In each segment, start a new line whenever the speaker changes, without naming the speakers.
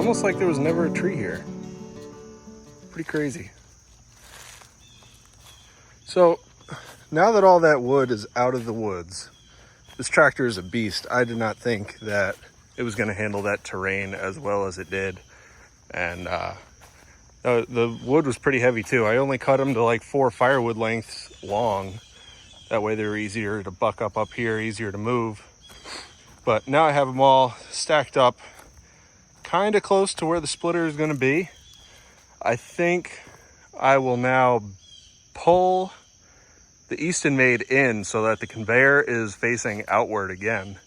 almost like there was never a tree here. Pretty crazy. So now that all that wood is out of the woods, this tractor is a beast. I did not think that it was going to handle that terrain as well as it did. And the wood was pretty heavy too. I only cut them to like 4 firewood lengths long. That way they're easier to buck up here, easier to move. But now I have them all stacked up kind of close to where the splitter is going to be. I think I will now pull the Eastonmade in so that the conveyor is facing outward again,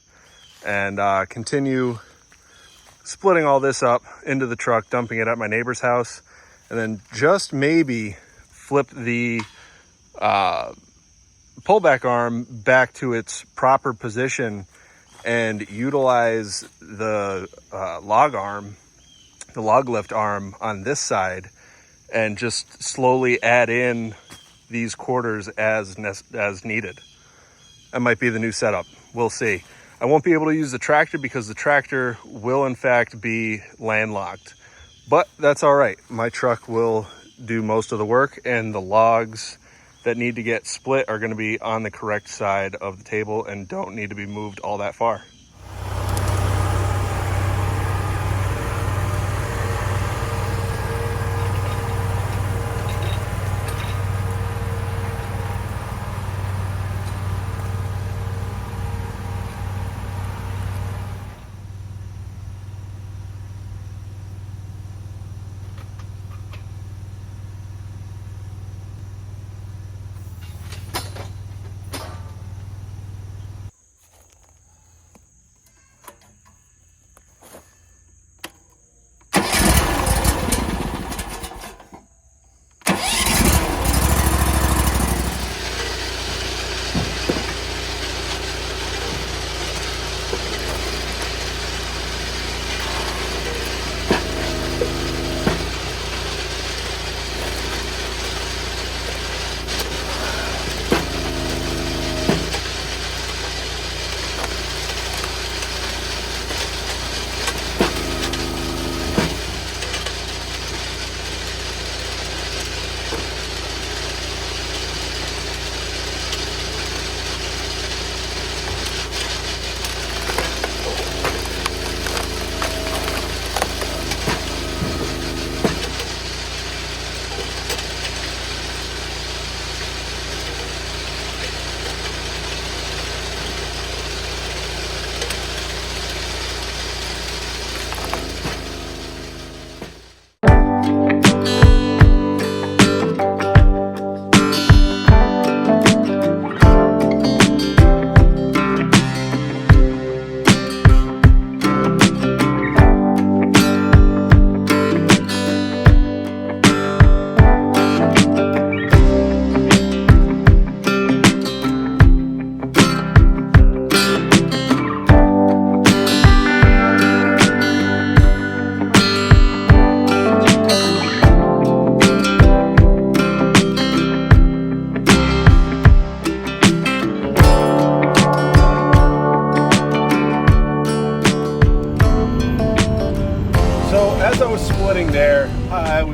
and continue splitting all this up into the truck, dumping it at my neighbor's house, and then just maybe flip the pullback arm back to its proper position and utilize the log arm, the log lift arm on this side, and just slowly add in these quarters as needed. That might be the new setup. We'll see. I won't be able to use the tractor because the tractor will in fact be landlocked, but that's all right. My truck will do most of the work, and the logs that need to get split are going to be on the correct side of the table and don't need to be moved all that far.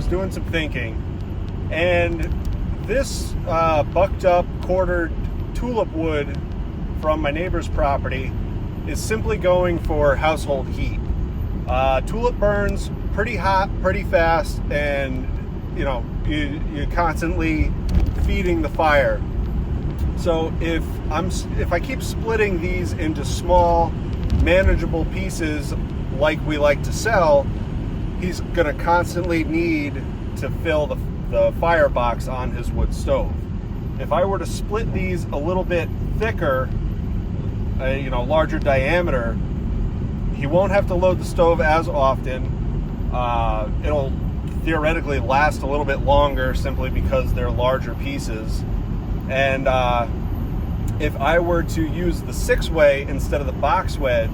Doing some thinking, and this bucked up quartered tulip wood from my neighbor's property is simply going for household heat. Tulip burns pretty hot, pretty fast, and you know, you're constantly feeding the fire. So if I keep splitting these into small, manageable pieces like we like to sell, he's going to constantly need to fill the firebox on his wood stove. If I were to split these a little bit thicker, larger diameter, he won't have to load the stove as often. It'll theoretically last a little bit longer simply because they're larger pieces. And if I were to use the 6-way instead of the box wedge,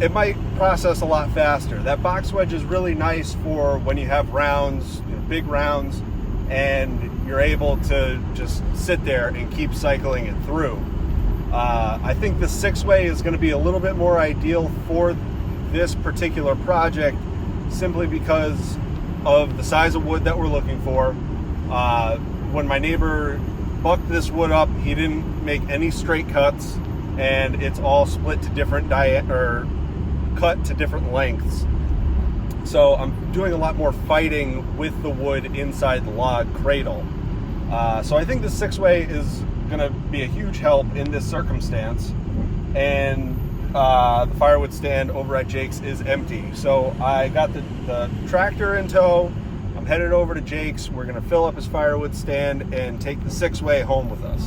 it might process a lot faster. That box wedge is really nice for when you have rounds, big rounds, and you're able to just sit there and keep cycling it through. I think the 6-way is going to be a little bit more ideal for this particular project simply because of the size of wood that we're looking for. When my neighbor bucked this wood up, he didn't make any straight cuts, and it's all split to different cut to different lengths. So I'm doing a lot more fighting with the wood inside the log cradle. So I think the 6-way is gonna be a huge help in this circumstance. And the firewood stand over at Jake's is empty. So I got the tractor in tow. I'm headed over to Jake's. We're gonna fill up his firewood stand and take the 6-way home with us.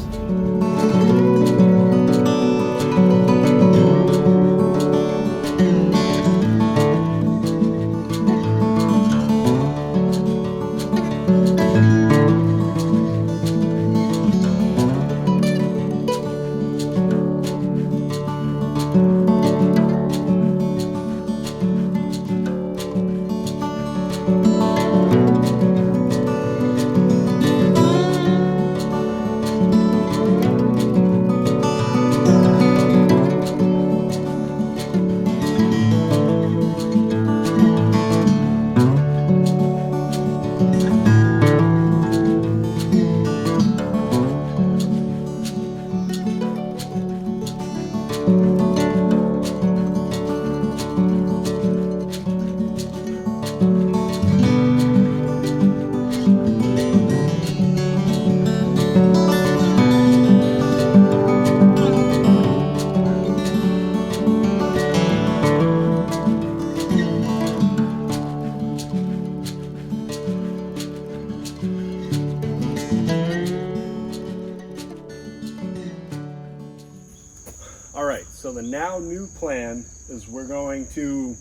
So the now new plan is we're going to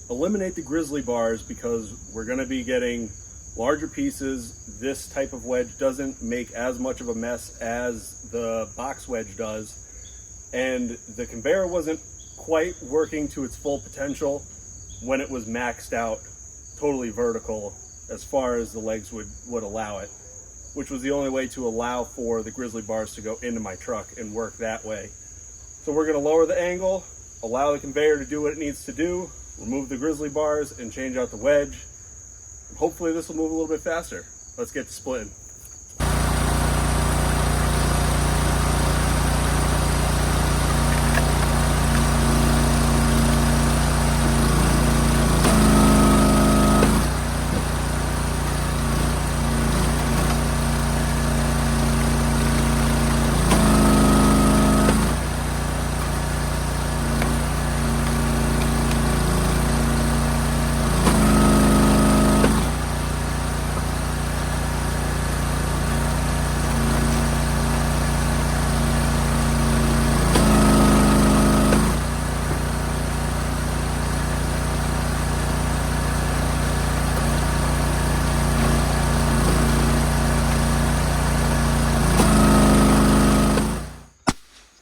eliminate the grizzly bars because we're going to be getting larger pieces. This type of wedge doesn't make as much of a mess as the box wedge does. And the conveyor wasn't quite working to its full potential when it was maxed out totally vertical as far as the legs would allow it, which was the only way to allow for the grizzly bars to go into my truck and work that way. So we're going to lower the angle, allow the conveyor to do what it needs to do, remove the grizzly bars, and change out the wedge. And hopefully this will move a little bit faster. Let's get to splitting.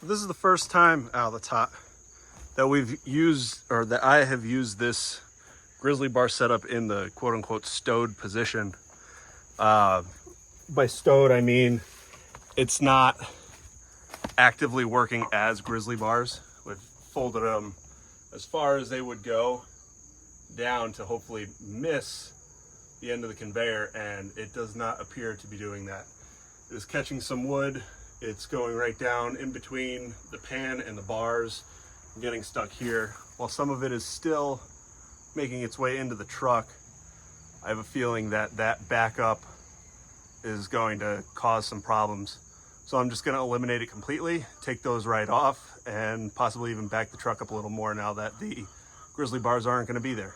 This is the first time out of the top that we've used, or that I have used this grizzly bar setup in the quote-unquote stowed position. By stowed, I mean it's not actively working as grizzly bars. We've folded them as far as they would go down to hopefully miss the end of the conveyor, and it does not appear to be doing that. It is catching some wood. It's going right down in between the pan and the bars, getting stuck here. While some of it is still making its way into the truck, I have a feeling that that backup is going to cause some problems. So I'm just going to eliminate it completely, take those right off, and possibly even back the truck up a little more now that the grizzly bars aren't going to be there.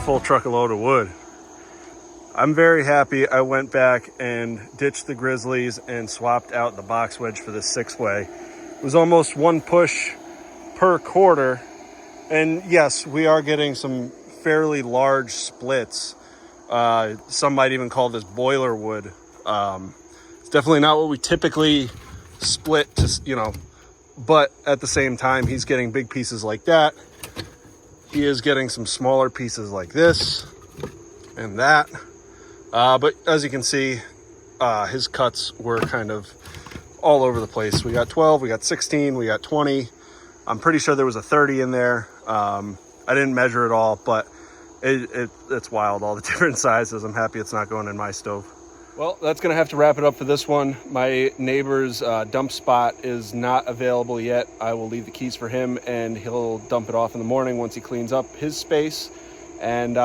full truckload of wood. I'm very happy I went back and ditched the Grizzlies and swapped out the box wedge for this 6-way. It was almost one push per quarter. And yes, we are getting some fairly large splits. Some might even call this boiler wood. It's definitely not what we typically split to, you know, but at the same time, he's getting big pieces like that. He is getting some smaller pieces like this and that. But as you can see, his cuts were kind of all over the place. We got 12, we got 16, we got 20. I'm pretty sure there was a 30 in there. I didn't measure it all, but it's wild, all the different sizes. I'm happy it's not going in my stove. Well, that's going to have to wrap it up for this one. My neighbor's dump spot is not available yet. I will leave the keys for him, and he'll dump it off in the morning once he cleans up his space. And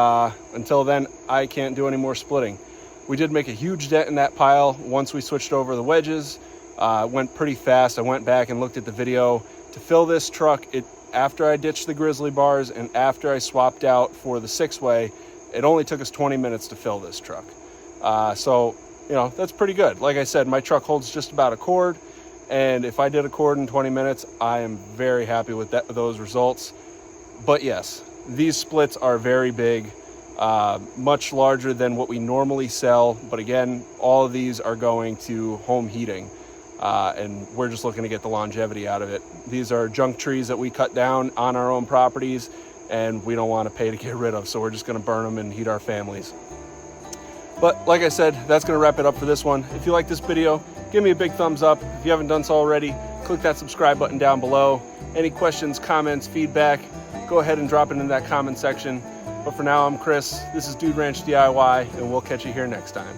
until then, I can't do any more splitting. We did make a huge dent in that pile once we switched over the wedges. It went pretty fast. I went back and looked at the video. To fill this truck, after I ditched the Grizzly bars and after I swapped out for the 6-way, it only took us 20 minutes to fill this truck. So, you know, that's pretty good. Like I said, my truck holds just about a cord, and if I did a cord in 20 minutes, I am very happy with those results. But yes, these splits are very big, much larger than what we normally sell. But again, all of these are going to home heating, and we're just looking to get the longevity out of it. These are junk trees that we cut down on our own properties, and we don't want to pay to get rid of, so we're just going to burn them and heat our families. But like I said, that's going to wrap it up for this one. If you like this video, give me a big thumbs up. If you haven't done so already, click that subscribe button down below. Any questions, comments, feedback, go ahead and drop it in that comment section. But for now, I'm Chris. This is Dude Ranch DIY, and we'll catch you here next time.